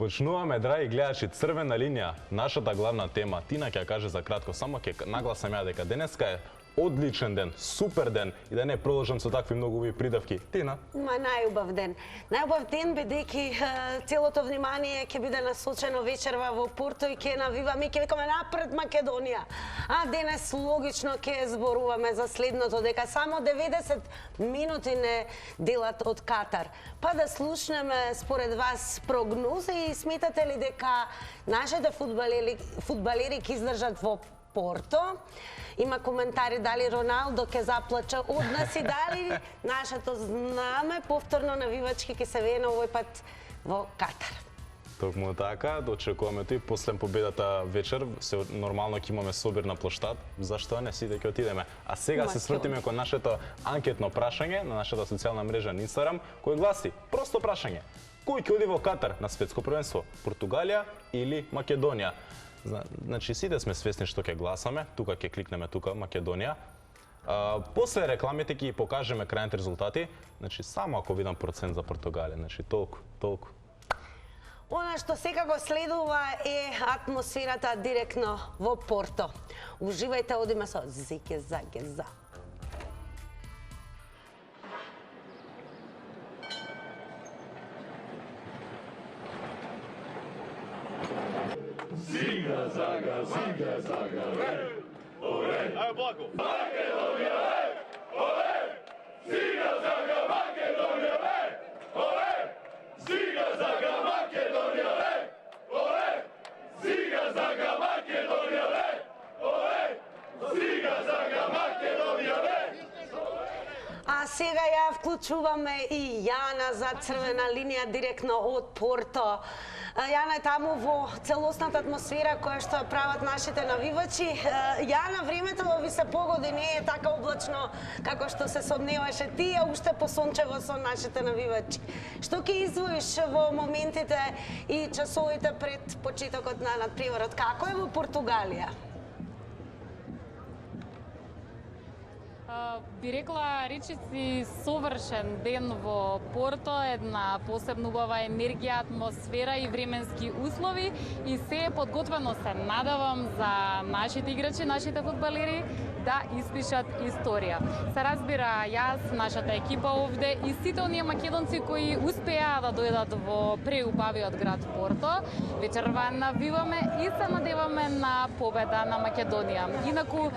Почнуваме, драги гледачи, црвена линија, нашата главна тема. Тина ќе каже за кратко, само ќе нагласам ја дека денеска е одличен ден, супер ден и да не продолжам со такви многу убави придавки. Тина? Ма најубав ден. Најубав ден бидејќи целото внимание ќе биде насочено вечерва во Порто и ќе навиваме и ќе викаме напред Македонија. А денес логично ќе зборуваме за следното, дека само 90 минути не делат од Катар. Па да слушнеме според вас прогнози и сметате ли дека нашите фудбалери ќе издржат во Порто? Има коментари дали Роналдо ќе заплача од нас и дали нашето знаме повторно навивачки ќе се вее на овој пат во Катар. Токму така, дочекуваме тој после победата вечер, се нормално ќе имаме собир на плоштад, зашто не сите ќе отидеме. А сега се свртиме кон нашето анкетно прашање на нашата социјална мрежа на Инстаграм, кој гласи: просто прашање. Кој ќе оди во Катар на светско првенство? Португалија или Македонија? Значи, сите сме свесни што ќе гласаме, тука ќе кликнеме тука, Македонија. После рекламите ќе покажеме крајните резултати, значи, само ако видам процент за Португалија, значи, толку. Она што секако следува е атмосферата директно во Порто. Уживајте, одиме со Зике-за. Ziga, zaga, olé! Aí, bloco! Macedônia, olé! Ziga, zaga, Macedônia, olé! Ziga, zaga, Macedônia, olé! Ziga, zaga, Macedônia, olé! Ziga, zaga, Macedônia, А сега ја вклучуваме и Јана за црвена линија директно од Порто. Јана е таму во целосната атмосфера која што прават нашите навивачи. Јана, времето ви се погоди, не е така облачно како што се сомневаше ти, а уште посончево со нашите навивачи. Што ќе издвоиш во моментите и часовите пред почетокот на надпреварот? Како е во Португалија? Би рекла, речиси, совршен ден во Порто, една посебно убава енергија, атмосфера и временски услови и се е подготвено, се надавам, за нашите играчи, нашите фудбалери да испишат историја. Се разбира, јас, нашата екипа овде и сите оние македонци кои успеа да дојдат во преубавиот град Порто, вечерва навиваме и се надеваме на победа на Македонија. Инаку,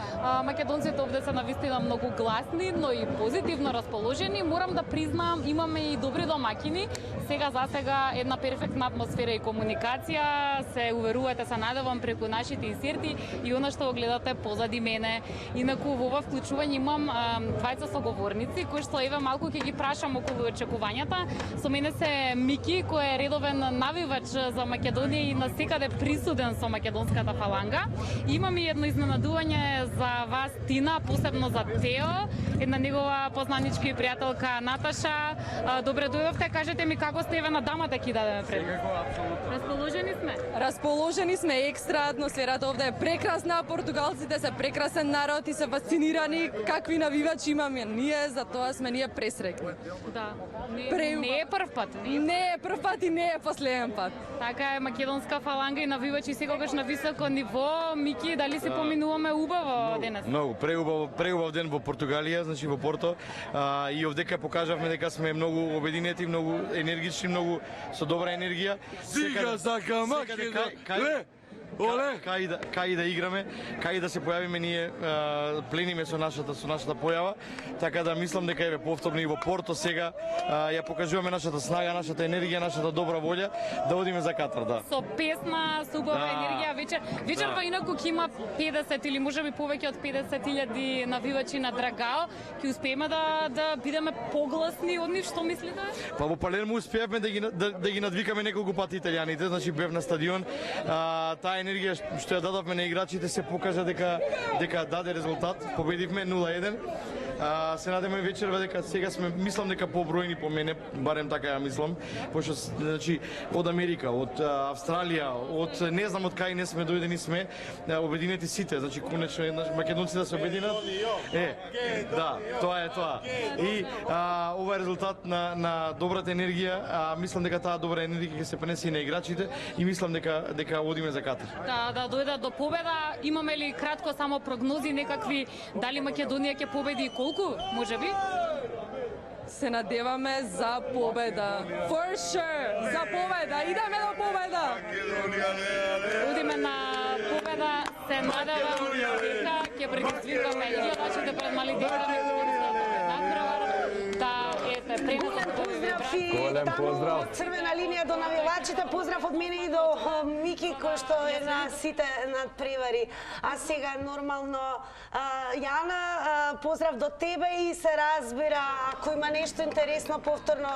македонците овде се навистина многу гласни, но и позитивно расположени. Морам да признам, имаме и добри домакини. За сега една перфектна атмосфера и комуникација. Се уверувате, се надевам, преку нашите инсерти и она што го гледате позади мене. Инаку во ова вклучување имам двајца соговорници кои што еве малку ќе ги прашам околу очекувањата. Со мене се Мики, кој е редовен навивач за Македонија и насекаде присуден со македонската фаланга. Имаме и едно изненадување за вас, Тина, посебно за Тео, една негова познаничка и пријателка Наташа. Добре дојдовте, кажете ми како сте, еве на дамата ќе дадеме пред. Секако, апсолутно. Расположени сме? Расположени сме, екстра, атмосферата овде е прекрасна, португалците се прекрасен народ и се фасцинирани какви навивачи имаме ние, затоа сме ние пресрекни. Да. Не е прв пат. Не е прв пат и не е последен пат. Така е, македонска фаланга и навивачи секогаш на високо ниво. Мики, дали се поминуваме убаво денес? Многу, преубав ден во Португалија, значи во Порто. И овдека покажавме дека сме многу обединети, многу енергични, многу со добра енергија. Ziga, zaga, Macedônia, olé! Кај да играме, кај да се појавиме ние, плениме со нашата појава, така да мислам дека еве повторно и во Порто сега ја покажуваме нашата снага, нашата енергија, нашата добра волја да одиме за Катар, да. Со песна, со убава енергија вечерва инаку ќе има 50 или можеби повеќе од 50.000 навивачи на Драгао, ќе успееме да бидеме погласни од нив, што мислите? Па во Палермо успеавме да ги надвикаме неколку пати италијаните, значи бев на стадион, таа енергија што ја дадовме на играчите се покажа дека даде резултат. Победивме 0-1. Се надеваме вечерва дека сега сме, мислам дека поброени по мене, барем така ја мислам, пошто значи од Америка, од Австралија, од не знам од кај не сме дојдени сме обединети сите, значи конечно македонците да се обединат. Да, тоа е тоа. И ова е резултат на добрата енергија, мислам дека таа добра енергија ќе се пренесе и на играчите и мислам дека одиме за Катар. Да дојдат до победа. Имаме ли кратко само прогнози некакви дали Македонија ќе победи и колку, можеби? Се надеваме за победа. For sure! За победа! Идеме до победа! Одиме на победа, се надевам дека ќе предизвикаме и гледачите пред мали деца да ете пренесат Поздрав и Голем таму поздрав. од црвена линија до навивачите, поздрав од мене и до Мики кој што е на сите надпревари. А сега нормално Јана, поздрав до тебе и се разбира, ако има нешто интересно повторно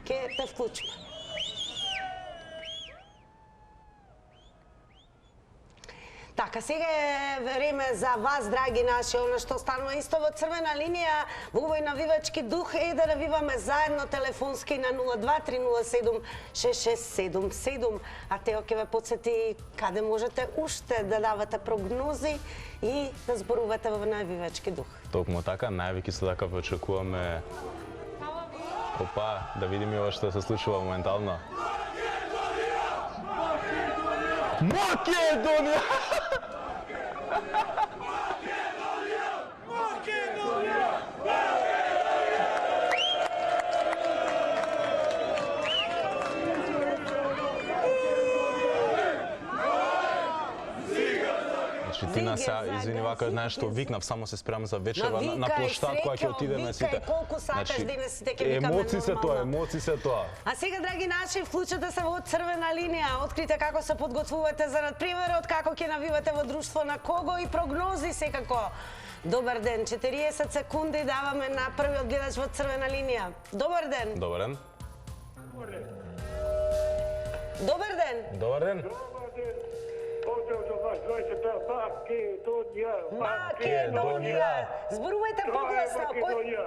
ќе те вклучиме. Така, сега е време за вас, драги наши, она што станува исто во црвена линија, во овој навивачки дух е да навиваме заедно телефонски на 02-307-6677. А Тео ќе ве подсети каде можете уште да давате прогнози и да зборувате во навивачки дух. Токму така, најавики се така очекуваме. Опа, да видиме ова што се случува моментално. Македонија! Значи ти нас извини вака знаеш што викнав, само се спремам за вечерва на плоштад која ќе отидеме сите. Викај колку сакаш денес сите ќе викаме емоции се тоа, нормално. емоции се тоа. А сега, драги наши, вклучете се во црвена линија, открите како се подготвувате за надпреварот, како ќе навивате во друштво на кого и прогнози секако. Добар ден, 40 секунди даваме на првиот гледач во црвена линија. Добар ден. Добар ден. Добар ден. Добар ден. Поздрав за вас, двојцата, Македонија, Македонија. Зборувајте погласно. Македонија.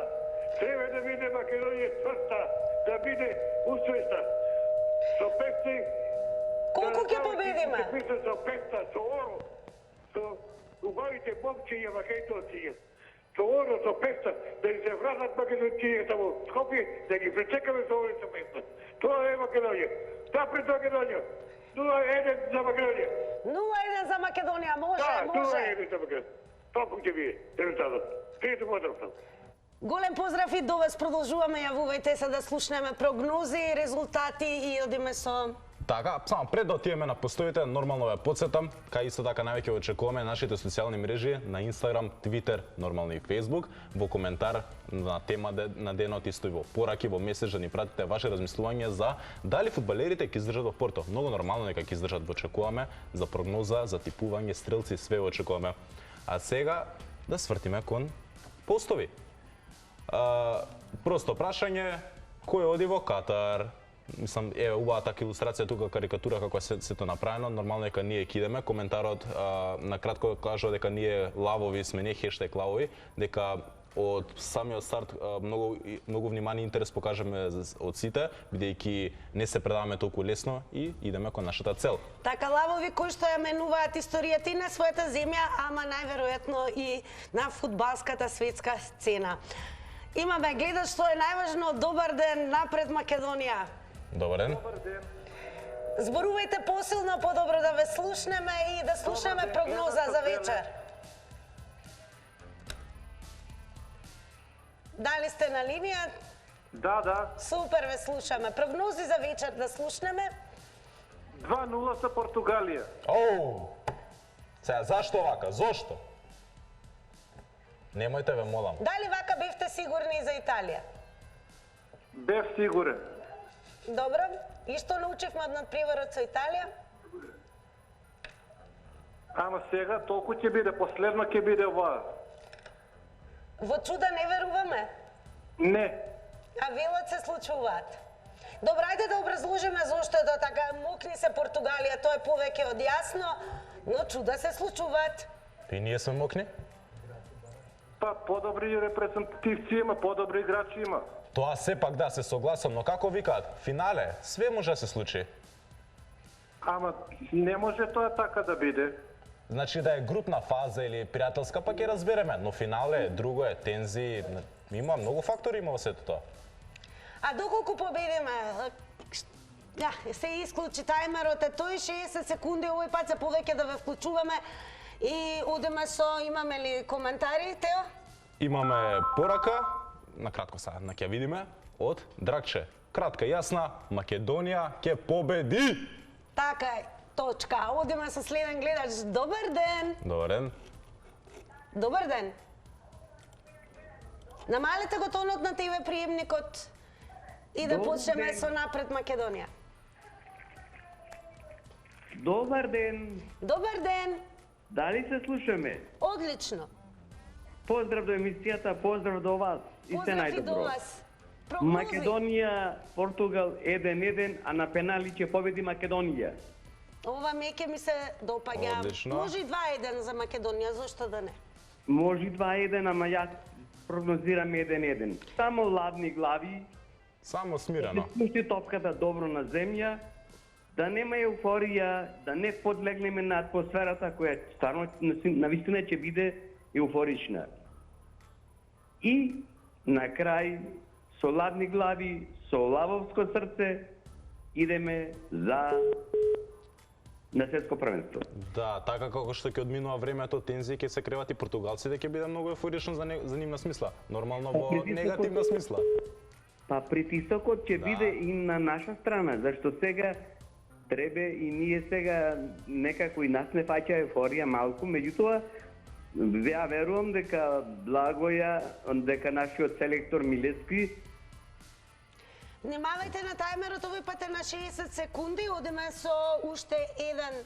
Треба да биде Македонија цврста, да биде усвеста. Со песни... Колку ќе победиме? Писат со песна, со оро, со убавите момчиња македонци. Со оро, со песна, да ги се вратат македонците во Скопје, да ги пречекаме со овој со песна. Тоа е Македонија. Да, пред Македонија. 0-1 за Македонија. 0-1 за Македонија, може, Да, може. 0-1 за Македонија. Толку ќе биде резултатот. Трето поздрав. Голем поздрав и до вас, продолжуваме, јавувајте се да слушнеме прогнози, резултати и одиме со... Така, само пред да отидеме на постоите, нормално ве подсетам, кај исто така највеќе очекуваме нашите социјални мрежи на Инстаграм, Твитер, нормално и Фејсбук, во коментар на тема на денот исто и во пораки, во месеж да ни пратите ваше размислување за дали фудбалерите ќе издржат во Порто. Многу нормално нека ќе издржат, очекуваме за прогноза, за типување, стрелци, све очекуваме. А сега да свртиме кон постови. Просто прашање, кој оди во Катар? Мислам, убава така илустрација тука, карикатура како сето направено, нормално дека ние ќе идеме. Коментарот на кратко кажува дека ние лавови сме, не хештег лавови, дека од самиот старт многу внимание и интерес покажаме од сите, бидејќи не се предаваме толку лесно и идеме кон нашата цел. Така, лавови кои што ја менуваат историјата и на својата земја, ама најверојатно и на фудбалската светска сцена. Имаме гледач што е најважно. Добар ден, напред Македонија. Добар ден. Зборувајте посилно, подобро да ве слушнеме и да слушнеме прогноза за вечер. Дали сте на линија? Да. Супер, ве слушаме. Прогнози за вечер да слушнеме. 2-0 за Португалија. Оу! Сега, зашто вака? Зошто? Немојте ве молам. Дали вака бевте сигурни за Италија? Бев сигурен. Добро. И што научивме од надпреварот со Италија? Ама сега толку ќе биде, последно ќе биде ова. Во чуда не веруваме? Не. А велат се случуваат. Добро, ајде да образложиме зошто е тоа така. Мокни се Португалија, тоа е повеќе од јасно, но чуда се случуваат. И ние сме мокни? Па подобри репрезентативци има, подобри играчи има. Тоа сепак да се согласам, но како викаат, финале, све може да се случи. Ама не може тоа така да биде. Значи да е групна фаза или пријателска, пак ќе разбереме, но финале, друго е, тензии, има многу фактори има во сето тоа. А доколку победиме, да, се исклучи тајмерот, е тој 60 секунди, овој пат се повеќе да ве вклучуваме и одиме со, имаме ли коментари, Тео? Имаме порака, на кратко сега ќе видиме, од Драгче. Кратка, јасна, Македонија ќе победи! Така е, точка. Одиме со следен гледач. Добар ден! Добар ден. Добар ден! Намалете го тонот на ТВ приемникот и да почнеме со Напред Македонија. Добар ден! Добар ден! Дали се слушаме? Одлично! Поздрав до емисијата, поздрав до вас. И се Поздрав и до најдобро. вас. Прогнози. Македонија, Португал 1-1, а на пенали ќе победи Македонија. Ова меќе ми се допаѓа. Одлично. Може и 2-1 за Македонија, зошто да не? Може 2-1, ама јас прогнозирам 1-1. Само ладни глави, Само да смирено. спушти топката добро на земја, да нема еуфорија, да не подлегнеме на атмосферата која стварно навистина ќе биде еуфорична. И на крај, со ладни глави, со лавовско срце, идеме за на светско првенство. Да, така како што ќе одминува времето, тензии ќе се креват и португалците ќе биде многу еуфорично за нивна смисла. Нормално во негативна смисла. Па притисокот ќе биде и на наша страна, зашто сега требе и ние сега некако и нас не фаќа еуфорија малку, меѓутоа ја верувам дека Благоја, дека нашиот селектор Милевски Внимавајте на тајмерот, овој пат е на 60 секунди, одиме со уште еден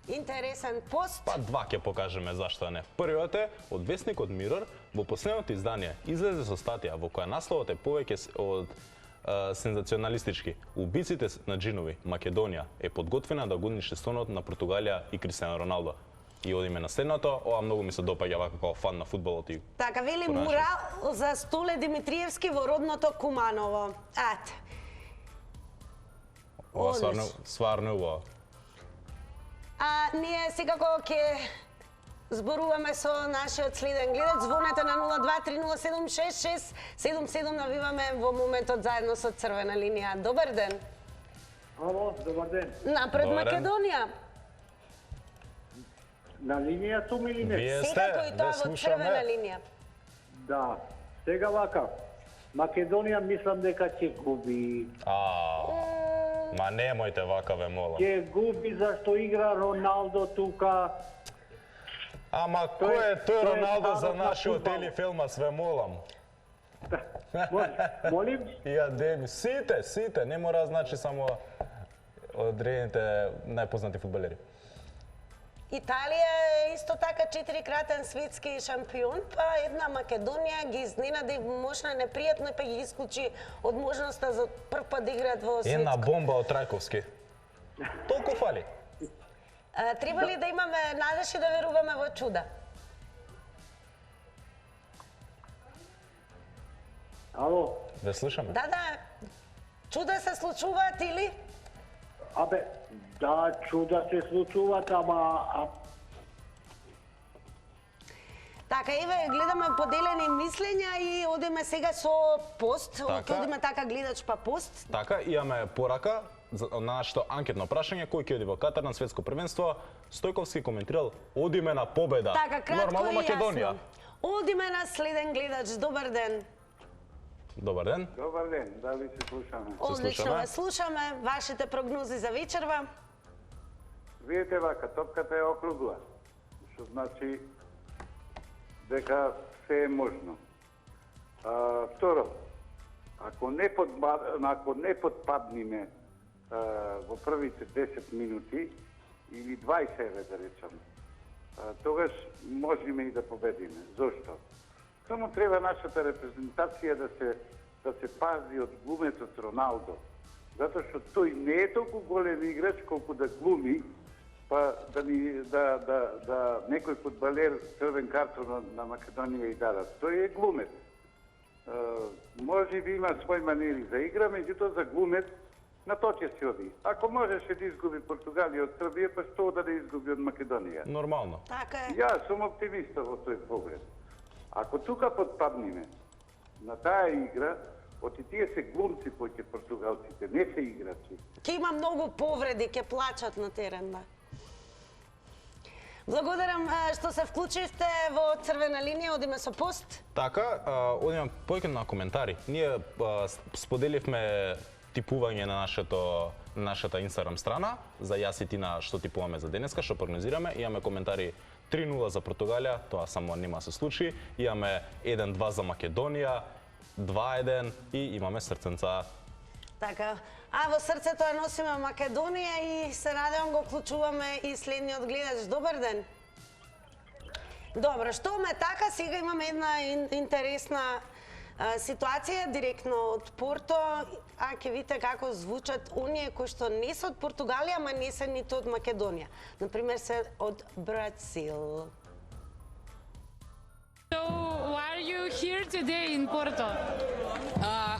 интересен пост. Па два ќе покажеме зашто не. Првиот е од весникот Мирор, во последното издание излезе со статија во која насловот е повеќе од сензационалистички. Убиците на джинови, Македонија е подготвена да го уништи стонот на Португалија и Кристијано Роналдо. И одиме на следното, ова многу ми се допаѓа вака како фан на фудбалот и Така, вели Понаша. мурал за Столе Димитриевски во родното Куманово. Ете. ова Одлично. стварно е убаво. А ние секако ќе зборуваме со нашиот следен гледач. Звонете на 0230766777, навиваме во моментот заедно со Црвена линија. Добар ден. Ало, добар ден. Напред Добар ден. Македонија. На линија сум или не? Вие сте, Секако и тоа ве во Црвена слушаме. линија. Да. Сега вака. Македонија мислам дека ќе губи. Ма немојте вака, ве молам. Ќе губи зашто игра Роналдо тука. Ама кој е тој тој е Роналдо за фанот на нашиот фудбалот. телефилма, све молам? Молим? Ја деми, сите, не мора значи само одредените најпознати фудбалери. Италија е исто така 4-кратен светски шампион, па една Македонија ги изненади можна непријатно па ги исклучи од можноста за прв пат да играат во светско. Една бомба од Трајковски. Толку фали. Треба ли да имаме надеж и да веруваме во чуда? Ало? Ве слушаме. Да, чуда се случуваат или? Абе, да, чуда се случуваат, ама Така, еве, гледаме поделени мислења и одиме сега со пост. Така. Ќе одиме така гледач па пост. Така, имаме порака на нашето анкетно прашање, кој ќе оди во Катар на светско првенство. Стојковски коментирал, одиме на победа. Така, кратко Нормално и Македонија. јасно. Одиме на следен гледач. Добар ден. Добар ден. Добар ден, дали се слушаме? Одлично слушаме. ве слушаме. Вашите прогнози за вечерва? Видите вака, топката е округла, што значи дека се е можно. Второ, ако не подпадниме во првите 10 минути или 20 да речам, тогаш можеме и да победиме. Зошто? Само треба нашата репрезентација да се пази од глумецот Роналдо. Затоа што тој не е толку голем играч колку да глуми па да некој фудбалер црвен картон на Македонија и дадат. Тој е глумец. Може би има свој манери за игра, меѓутоа за глумец на то ќе се оди. Ако можеше да изгуби Португалија од Србија, па што да изгуби од Македонија? Нормално. Така е. Јас сум оптимиста во тој поглед. Ако тука подпадниме на таа игра, оти тие се глумци поќе португалците, не се играчи. Ке има многу повреди, ке плачат на терен, да. Благодарам што се вклучивте во Црвена линија, одиме со пост. Така, одиме повеќе на коментари. Ние споделивме типување на нашата Инстаграм страна за јас и Тина што типуваме за денеска, што прогнозираме. Имаме коментари 3-0 за Португалија, тоа само нема се случи. Имаме 1-2 за Македонија, 2-1 и имаме срценца. Така, а во срцето ја носиме Македонија и се надевам го вклучуваме и следниот гледач. Добар ден. Добро, што ме така, сега имаме една интересна ситуација директно од Порто, а ќе видите како звучат оние кои што не се од Португалија, ама не се ниту од Македонија. Например, се од Бразил. So, why are you here today in Porto?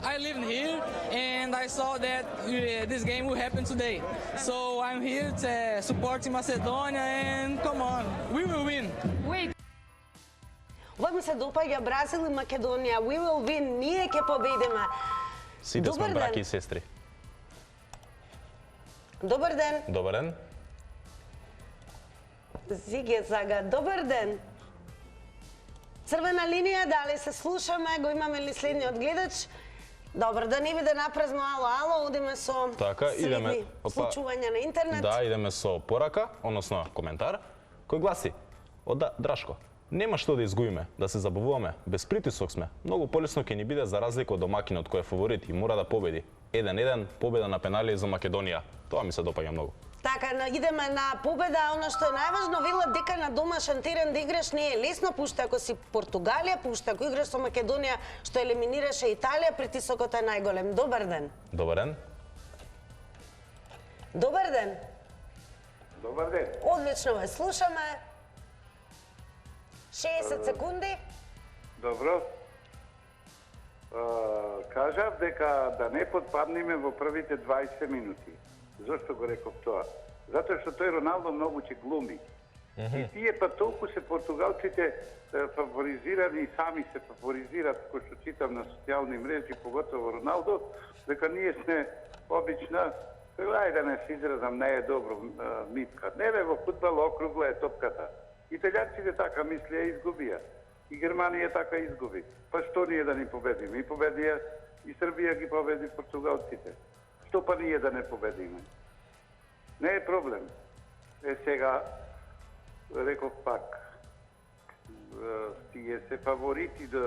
I live here and I saw that this game will happen today. So I'm here to support Macedonia and come on, we will win. Wait, Ова ми се допаѓа Бразил и Македонија. We will win, ние ќе победиме. Сите сме браќи и сестри. Добар ден. Добар ден. Зиге Зага, добар ден. Црвена линија, дали се слушаме, го имаме ли следниот гледач? Добро, да не биде напразно ало, одиме со следни случувања на интернет. Да, идеме со порака, односно коментар, кој гласи: Драшко, нема што да изгубиме, да се забавуваме, без притисок сме. Многу полесно ќе ни биде за разлика од домакинот кој е фаворит и мора да победи. 1-1, победа на пенали за Македонија. Тоа ми се допаѓа многу. Така, идеме на победа, оно што е најважно, велат дека на домашен терен да играш не е лесно, пушта ако си Португалија, пушта ако играш со Македонија, што елиминираше Италија, притисокот е најголем. Добар ден. Добар ден. Добар ден. Добар ден. Одлично ве слушаме. 60 секунди. Добро. Кажав дека да не подпадниме во првите 20 минути. Зошто го реков тоа? Затоа што тој Роналдо многу ќе глуми. И тие па толку се португалците фаворизирани и сами се фаворизираат, кој што читам на социјални мрежи, поготово Роналдо, дека ние сме обична, ајде да не се изразам, не е добро митка. Не бе, во фудбал округла е топката. Италијанците така мислеа и изгубија. И Германија така изгуби. Па што ние да ни победиме? И победија, и Србија ги победи португалците. Што па ние да не победиме? Не е проблем. Сега, реков пак, тие се фаворити до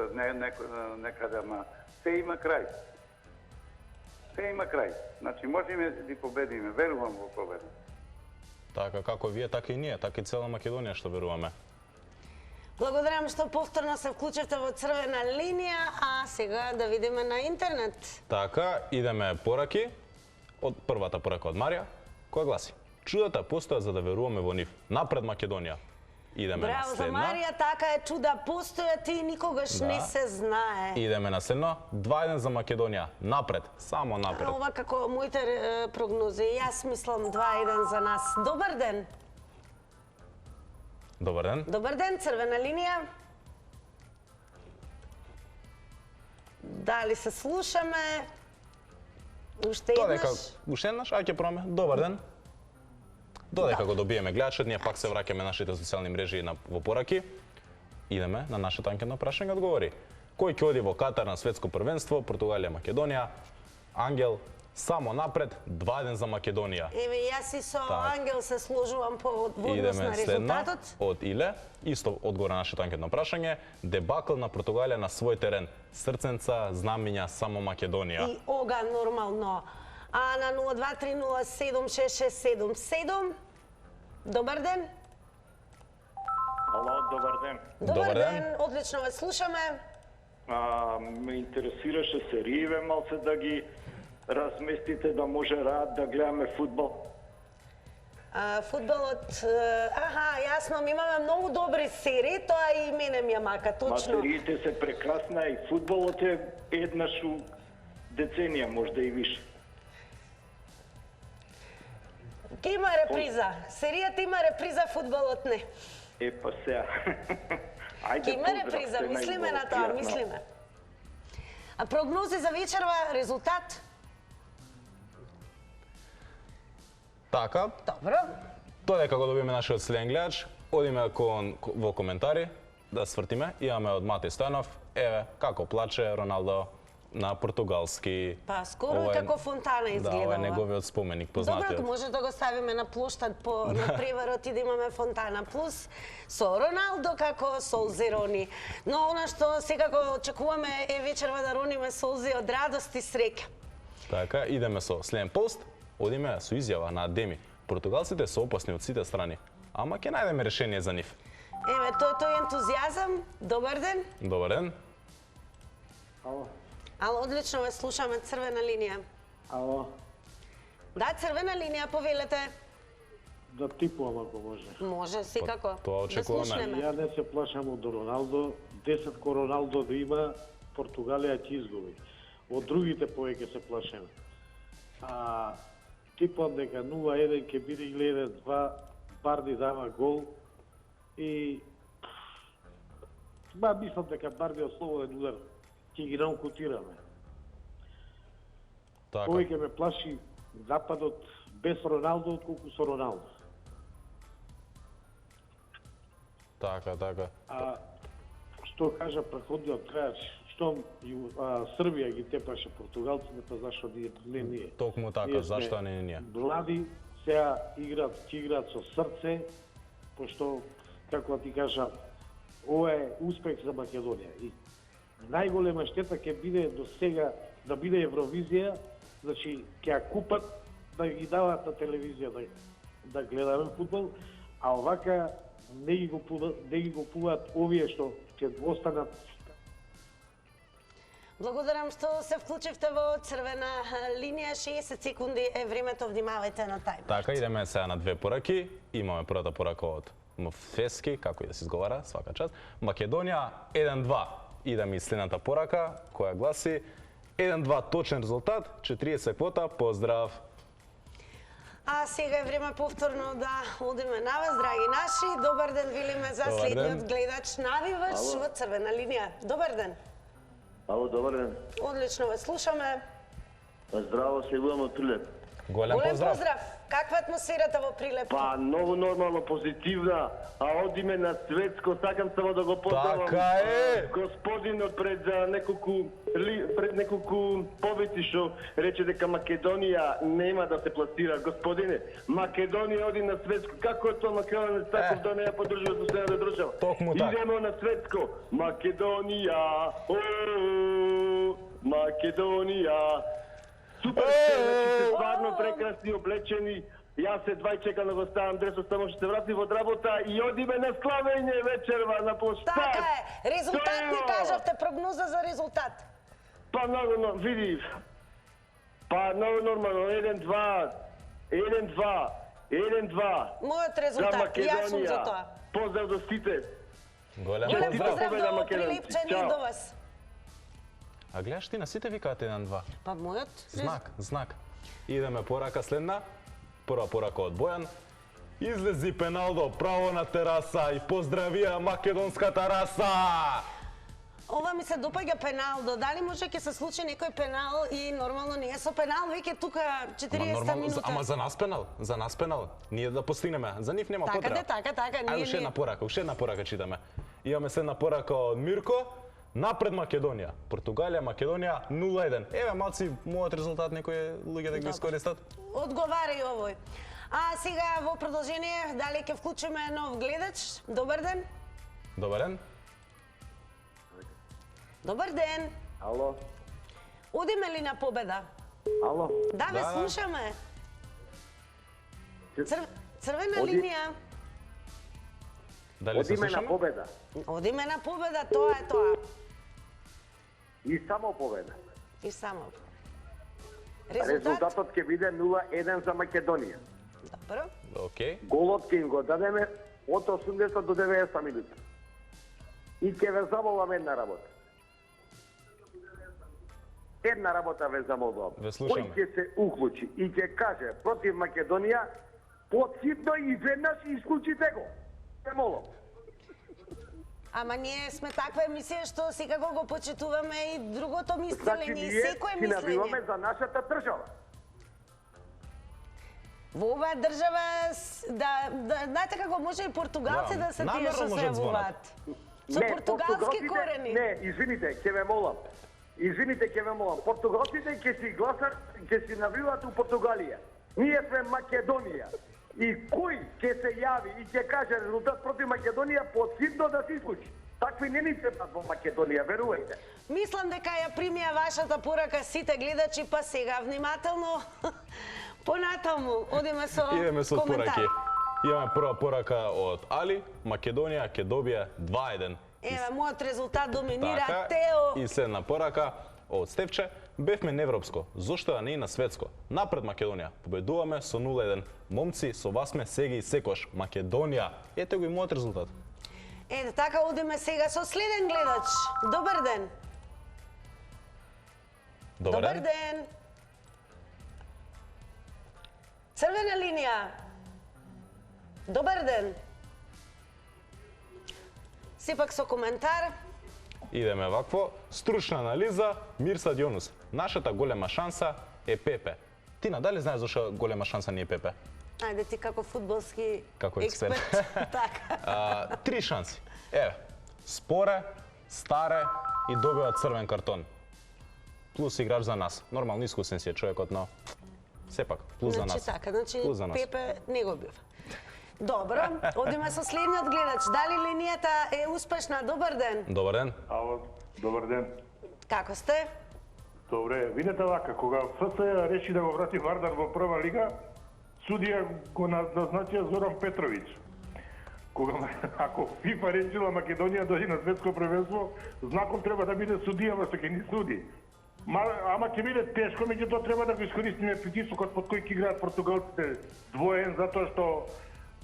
некаде, ама се има крај. Се има крај. Значи, можеме да победиме, верувам во победа. Така како вие, така и ние, така и цела Македонија што веруваме. Благодарам што повторно се вклучивте во Црвена линија, а сега да видиме на интернет. Така, идеме пораки. Од првата порака од Марија, која гласи: чудата постојат за да веруваме во нив. Напред Македонија. Идеме на Браво за следна. Марија, така е, чуда постојат и никогаш не се знае. Идеме на следно. 2-1 за Македонија. Напред, само напред. Ова како моите прогнози, јас мислам 2-1 за нас. Добар ден. Добар ден. Добар ден, Црвена линија. Дали се слушаме? Уште еднаш? Уште еднаш, ајде ќе пробаме. Добар ден. Додека го добиеме гледачот, ние пак се враќаме нашите социјални мрежи во пораки. Идеме на нашето анкетно прашање одговори. Кој ќе оди во Катар на светско првенство? Португалија, Македонија. Ангел, само напред, 2-1 за Македонија. Еве, јас и со Ангел се сложувам по однос на резултатот. Од Иле, исто одговор на нашето анкетно прашање. Дебакл на Португалија на свој терен. Срценца, знамиња, само Македонија. И ога нормално. А на 0230766777. Добар ден. Ало, добар ден. Добар ден, одлично ве слушаме. Ме интересираше серијеве малце да ги разместите, да може рад да гледаме фудбал. Фудбалот, јасно, ми имаме многу добри серии, тоа и мене ми ја мака, точно. Материите се прекрасна и фудбалот е еднаш у деценија, можда и више. Ке има реприза. Серијата има реприза, фудбалот не. Па сега. Ајде, Ке има реприза, мислиме на тоа, мислиме. А прогнози за вечерва, резултат? Така, Добро. додека го добиме нашиот следен гледач, одиме во коментари да свртиме. Имаме од Мати Стојанов, еве како плаче Роналдо на португалски. Па скоро како фонтана изгледа. Да, ова е неговиот споменик, познатиот. Добро, може да го ставиме на плоштад на преварот и да имаме фонтана. Плюс со Роналдо како солзи рони. Но она што секако очекуваме е вечерва да рониме солзи од радост и среќа. Така, идеме со следен пост. Одиме со изјава на Адеми. Португалците се опасни од сите страни, ама ќе најдеме решение за нив. Еве, тој ентузијазам. Добар ден. Добар ден. Ало. Ало, одлично ве слушаме, црвена линија. Ало. Да, црвена линија, повелете. Да типувам ако може. Може, секако. Тоа очекуваме. Да слушнеме. Ја не се плашам од Роналдо. 10 ко Роналдо да има, Португалија ќе изгуби. Од другите повеќе се плашам. Типам дека 0-1 ќе биде или 1-2, Барди дава гол и мислам дека Барди од слободен удар ќе ги наукутираме. Така. Повеќе ме плаши нападот без Роналдо отколку со Роналдо. Така. Што кажа преходниот трајач, штом Србија ги тепаше португалците, па зашто не ние? Токму така, зашто не ние? Млади, сега ќе играат со срце, пошто, како ти кажа, ова е успех за Македонија. И најголема штета ќе биде до сега да биде Евровизија, значи ќе ја купат да ги дават на телевизија да гледаме фудбал, а овака не ги купуваат овие што ќе останат. Благодарам што се вклучивте во црвена линија. 60 секунди е времето, внимавајте на тајм. Така, идеме сега на две пораки. Имаме првата порака од Мфески, како и да се изговара, свака час. Македонија 1-2. Идеме и следната порака, која гласи 1-2 точен резултат, 40 квота, поздрав! А сега е време повторно да одиме на вас, драги наши. Добар ден, велиме за Добар следниот ден. гледач навивач во црвена линија. Добар ден. Ало, добар ден. Одлично ве слушаме. Здраво, се јавувам од Прилеп. Голем поздрав! Каква е атмосферата во Прилеп? Па, многу нормално, позитивна, а одиме на светско, сакам само да го поздравам. Така е! Господинот пред неколку победи што рече дека Македонија нема да се пласира. Господине, Македонија оди на светско. Како е тоа Македонија таков да не ја поддржува со следната држава? Токму така. Идемо на светско. Македонија, Македонија. Супер, значи се стварно прекрасни, облечени. Јас се два и чекам да го ставам дресот, само што се врати во работа и одиме на славење вечерва на площад. Така е. Резултат не кажавте, прогноза за резултат. Па многу, види. Па многу нормално, 1-2. Мојот За резултат, јас сум за Македонија. тоа. Поздрав до сите. Голем Голем поздрав! поздрав Победа, до Македонци. Прилепчани и Чао. до вас. А гледаш ти на сите викаат 1-2. Па мојот Знак. Идеме порака следна. Прва порака од Бојан. Излези Пеналдо право на тераса и поздравија македонската раса! Ова ми се допаѓа Пеналдо. Дали може ќе се случи некој пенал и нормално не е со пенал, веќе тука 40 минута. Ама за нас пенал. Ние да постигнеме. За нив нема потреба. Така, Ајде уште една порака читаме. Имаме следна порака од Мирко. Напред Македонија. Португалија, Македонија 0-1. Еве малци мојот резултат некои луѓе да го искористат. Одговарај овој. А сега во продолжение, дали ќе вклучиме нов гледач? Добар ден. Добар ден. Добар ден. Ало. Одиме ли на победа? Ало. Да, ве Да. слушаме. Црвена Оди- линија. Дали се Одиме на слушаме? победа. Одиме на победа, тоа е тоа. И само победа. И само. Резултат? Резултатот ќе биде 0-1 за Македонија. Добро. Океј. Голот ќе им го дадеме од 80 до 90 минути. И ќе ве замолам една работа. Една работа ве замолам. Ве слушаме. Кој ќе се уклучи и ќе каже против Македонија, подситно и веднаш исклучите го. Те молам. Ама ние сме таква емисија што секако го почитуваме и другото Значи, мислење, и ние секое си навиваме мислење. за нашата држава. Во оваа држава, знаете како може и португалци да се тие намерно што се можат јавуваат. Со португалски португалците- корени. Не, извините, ќе ве молам. Извините, ќе ве молам. Португалците ќе си гласат, ќе си навиваат у Португалија. Ние сме Македонија. И кој ќе се јави и ќе каже резултат против Македонија, подситно да се исклучи. Такви не ни се во Македонија, верувајте. Мислам дека ја примија вашата порака сите гледачи, па сега внимателно понатаму одиме со Идеме со коментар. пораки. Имаме прва порака од Али, Македонија ќе добие 2-1. Еве, мојот резултат доминира Така, Тео. и следна порака од Стевче. Бевме неевропско, зошто да не и на светско? Напред Македонија, победуваме со 0-1. Момци, со вас сме сега и секош. Македонија. Ете го и мојот резултат. Ете така одиме сега со следен гледач. Добар ден. Добар Добар ден. ден. Црвена линија. Добар ден. Сепак со коментар. Идеме вакво. Стручна анализа, Мирсад Јонус. Нашата голема шанса е Пепе. Тина, дали знаеш зашо голема шанса не е Пепе? Ајде ти како фудбалски Како експерт. така. 3 шанси. Еве, споре, старе и добива црвен картон. Плюс играч за нас. Нормално искусен си е човекот, но сепак, плюс за нас. Така, значи Плюс за нас. Пепе не го бива. Добро, одиме со следниот гледач. Дали линијата е успешна? Добар ден. Добар ден. Ало, добар ден. Како сте? Добре, видете вака, кога ФС реши да го врати Вардар во прва лига, судија го назначија Зоран Петровиќ. Ако ФИФА решила Македонија дојде на светско првенство, знаков треба да биде судија, што ќе ни суди. Ама ќе биде тешко, меѓутоа треба да го искористиме притисокот под кој ќе играат португалците двоен, затоа што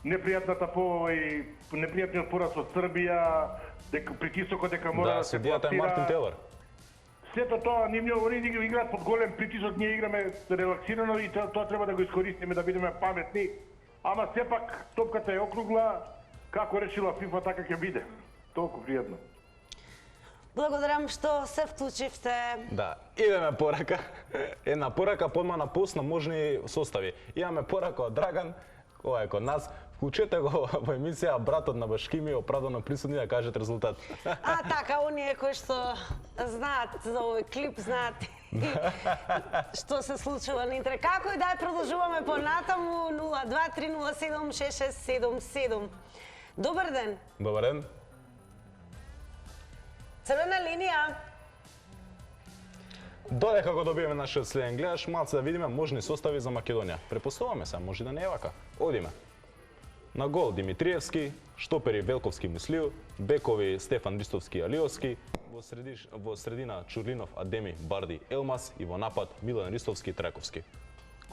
непријатната и непријатниот пораз од Србија, дека притисокот дека мора Да, се судијата е Мартин Телор. Сето тоа, они играат под голем притисок, ние играме релаксирано и тоа треба да го искористиме, да бидеме паметни. Ама сепак, топката е округла, како решила ФИФА, така ќе биде. Толку пријатно. Благодарам што се вклучивте. Да, идеме порака. Една порака подма на пост на можни состави. Имаме порака од Драган, ова е код нас. Вклучете го во емисија братот на Башкими, оправдано присутни да кажат резултат. Така, оние кои што знаат за овој клип, знаат што се случува на интернет. Како и да е, продолжуваме понатаму 023076677. Добар ден. Добар ден. Црвена линија. Додека го добиеме нашиот следен гледач, малце да видиме можни состави за Македонија. Препоставуваме се, може да не е вака. Одиме. На гол Димитриевски, штопери Велковски Мислију, бекови Стефан Ристовски Алиовски, во средина Чурлинов Адеми Барди Елмас и во напад Милан Ристовски Траковски.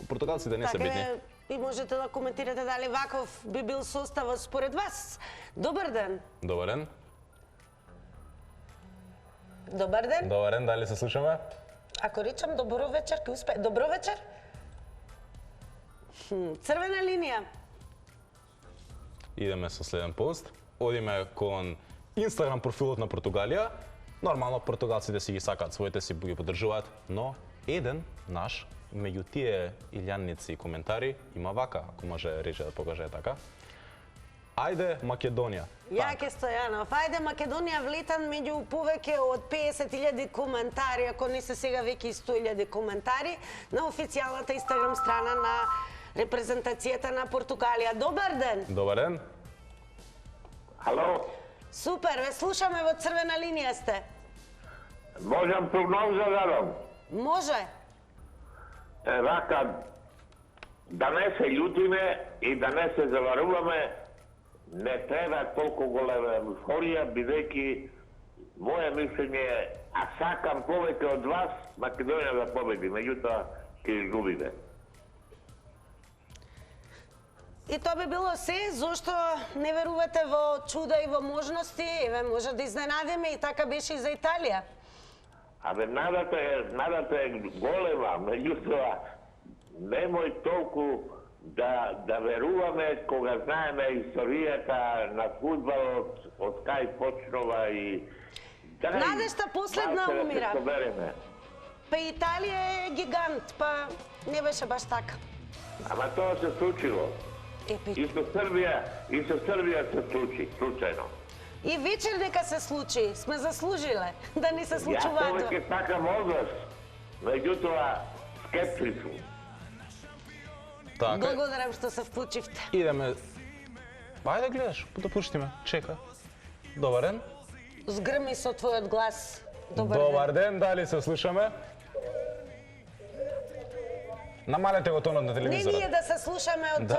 Португалците не се битни. И можете да коментирате дали ваков би бил составот според вас. Добар ден. Добар ден. Добар ден. Добар ден, дали се слушаме? Ако речам добро вечер, ќе успе. Добро вечер. Црвена линија. Идеме со следен пост. Одиме кон Инстаграм профилот на Португалија. Нормално португалците си ги сакаат, своите си ги поддржуваат, но еден наш меѓу тие илјанници и коментари има вака, ако може рече да покаже така. Ајде Македонија. Јаке Стојанов. Ајде Македонија влетан меѓу повеќе од 50.000 коментари, ако не се сега веќе и 100.000 коментари на официјалната Инстаграм страна на репрезентацијата на Португалија. Добар ден. Добар ден. Ало, Супер, ве слушаме, во црвена линија сте. можам прогноза да дам. Може. Вака, да не се љутиме и да не се заваруваме, не треба толку голема еуфорија, бидејќи моје мислење е, а сакам повеќе од вас Македонија да победи, меѓутоа ќе изгубиме. И тоа би било се, зошто не верувате во чуда и во можности, еве може да изненадиме и така беше и за Италија. Абе, надата е голема, меѓутоа, немој толку да веруваме кога знаеме историјата на фудбалот, од кај почнува и... Надежта последна умира. Па Италија е гигант, па не беше баш така. Ама тоа се случило. И со Србија се случи, случајно. И вечер дека се случи, сме заслужиле да не се случуваат. Јас повеќе сакам одлас, меѓутоа скептично. Благодарам што се вклучивте. Идеме... Ајде гледаш, да пуштиме, чека. Добар ден. Згрми со твојот глас. Добар ден, дали се слушаме? Намалете го тонот на телевизорот. Не ние да се слушаме од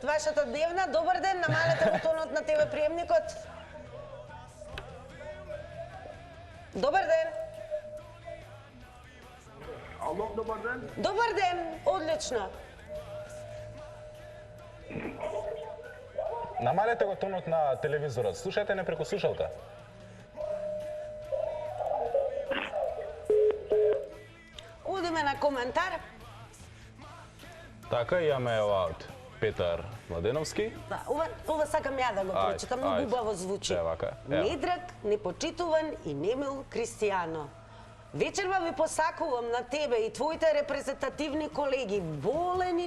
вашата дневна. Добар ден, намалете го тонот на ТВ приемникот. Добар ден. Ало, добар ден. Добар ден, одлично. Намалете го тонот на телевизорот. Слушајте не преку слушалка. Одиме на коментар. Така, имаме од Петар Младеновски. Да, ова сакам ја да го прочитам, многу убаво звучи. Недраг, непочитуван и немил Кристијано. Вечерва ви посакувам на тебе и твоите репрезентативни колеги болен и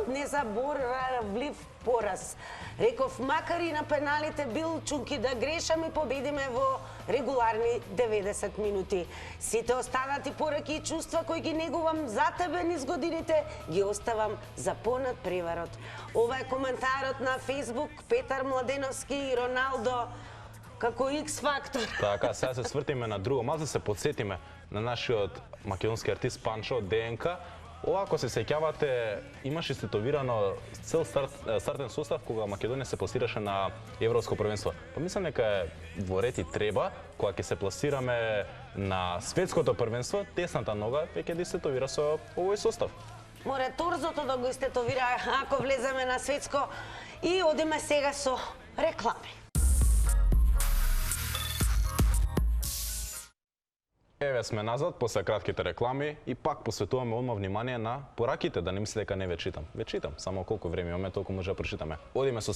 незаборавлив пораз. Реков, макар и на пеналите бил чунки да грешам и победиме во регуларни 90 минути. Сите останати пораки и чувства кои ги негувам за тебе низ годините, ги оставам за понад преварот. Ова е коментарот на Facebook Петар Младеновски и Роналдо како X-фактор. Така, сега се свртиме на друго. Малце се подсетиме на нашиот македонски артист Панчо ДНК. Ова, ако се сеќавате, имаше стетовирано цел стартен состав кога Македонија се пласираше на Европско првенство. Па мислам дека е во ред и треба, кога ќе се пласираме на светското првенство, тесната нога веќе да стетовира со овој состав. Море торзото да го истетовира ако влеземе на светско. И одиме сега со реклами. Еве сме назад после кратките реклами и пак посветуваме одма внимание на пораките, да не мислите дека не ве читам. Ве читам, само колку време имаме, толку може да прочитаме. Одиме со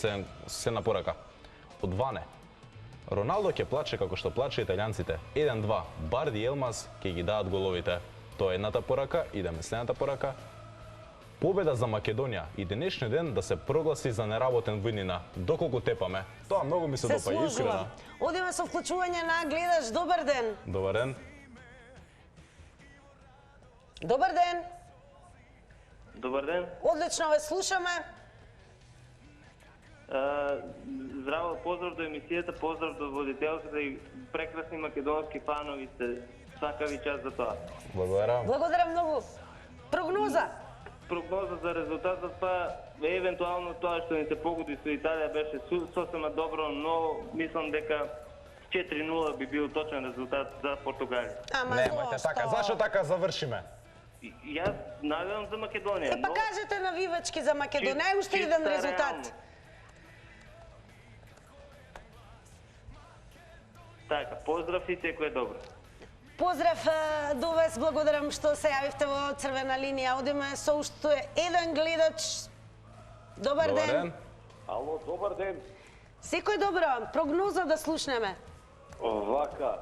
следна порака. Од Ване. Роналдо ќе плаче како што плаче италијанците. 1-2. Барди и Елмаз ќе ги дадат головите. Тоа е едната порака, идеме следната порака. Победа за Македонија и денешниот ден да се прогласи за неработен во иднина. Доколку тепаме. Тоа многу ми се допаѓа искрено. Одиме со вклучување на гледаш. Добар ден. Добар ден. Добар ден. Добар ден. Одлично ве слушаме. Здраво, поздрав до емисијата, поздрав до водителката и прекрасни македонски фанови сте. Свака ви час за тоа. Благодарам. Благодарам многу. Прогноза? Прогноза за резултатот, па евентуално тоа што ни се погоди со Италија беше сосема добро, но мислам дека 4-0 би бил точен резултат за Португалија. Немајте така, зашо така завршиме? Јас навивам за Македонија. Па кажете навивачки за Македонија, уште еден резултат. Така, поздрав и секој е добро. Поздрав до вас, благодарам што се јавивте во црвена линија. Одиме со уште еден гледач. Добар ден. Ало, добар ден. Секој добро, прогноза да слушнеме. Вака,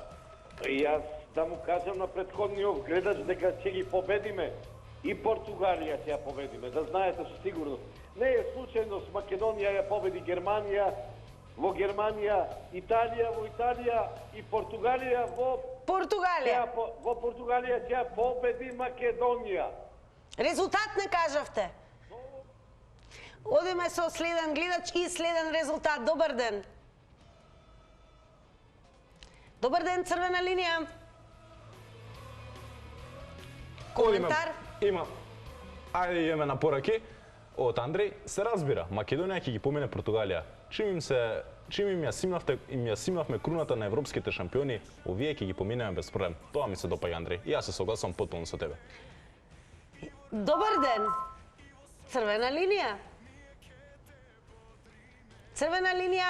јас да му кажам на претходниот гледач дека ќе ги победиме и Португалија ќе ја победиме, да знаете со сигурност. Не е случајно с Македонија ја победи Германија, во Германија, Италија во Италија и Португалија во Португалија. Во Португалија ќе ја победи Македонија. Резултат не кажавте. Одиме со следен гледач и следен резултат. Добар ден. Добар ден, црвена линија. Коментар? Има. Ајде идеме на пораки. Од Андреј се разбира, Македонија ќе ги помине Португалија. Чим им ја симнавме круната на европските шампиони, овие ќе ги поминеме без проблем. Тоа ми се допаѓа, Андреј. И јас се согласувам потполно со тебе. Добар ден. Црвена линија. Црвена линија.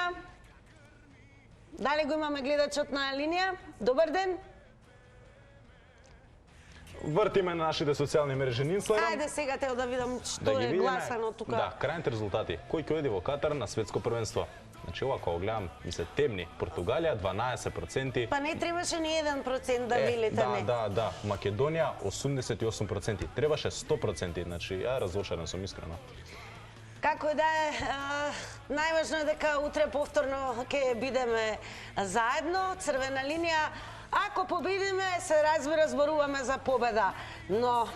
Дали го имаме гледачот на линија? Добар ден. Вртиме на нашите социјални мрежи на Инстаграм. Ајде сега тео да видам што Да ги е видиме. гласано тука. Да, крајните резултати. Кој ќе оди во Катар на светско првенство? Значи ова кога гледам и се темни. Португалија 12%. Па не требаше ни 1% да велите не. Да. Македонија 88%. Требаше 100%. Значи ја разочаран сум искрено. Како и да е, најважно е дека утре повторно ќе бидеме заедно, црвена линија. Ако победиме, се разбира, зборуваме за победа. Но,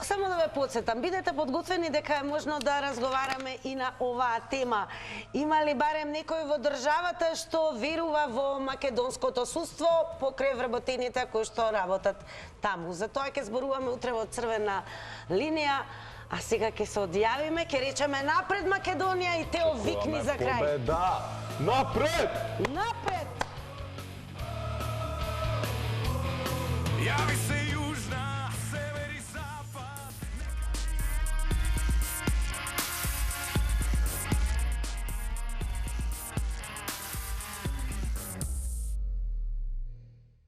само да ве подсетам, бидете подготвени дека е можно да разговараме и на оваа тема. Има ли барем некој во државата што верува во македонското судство покрај вработените кои што работат таму? Затоа ќе зборуваме утре во црвена линија. А сега ќе се одјавиме, ќе речеме напред Македонија и Тео викни за крај. Победа! Напред! Напред! Javi se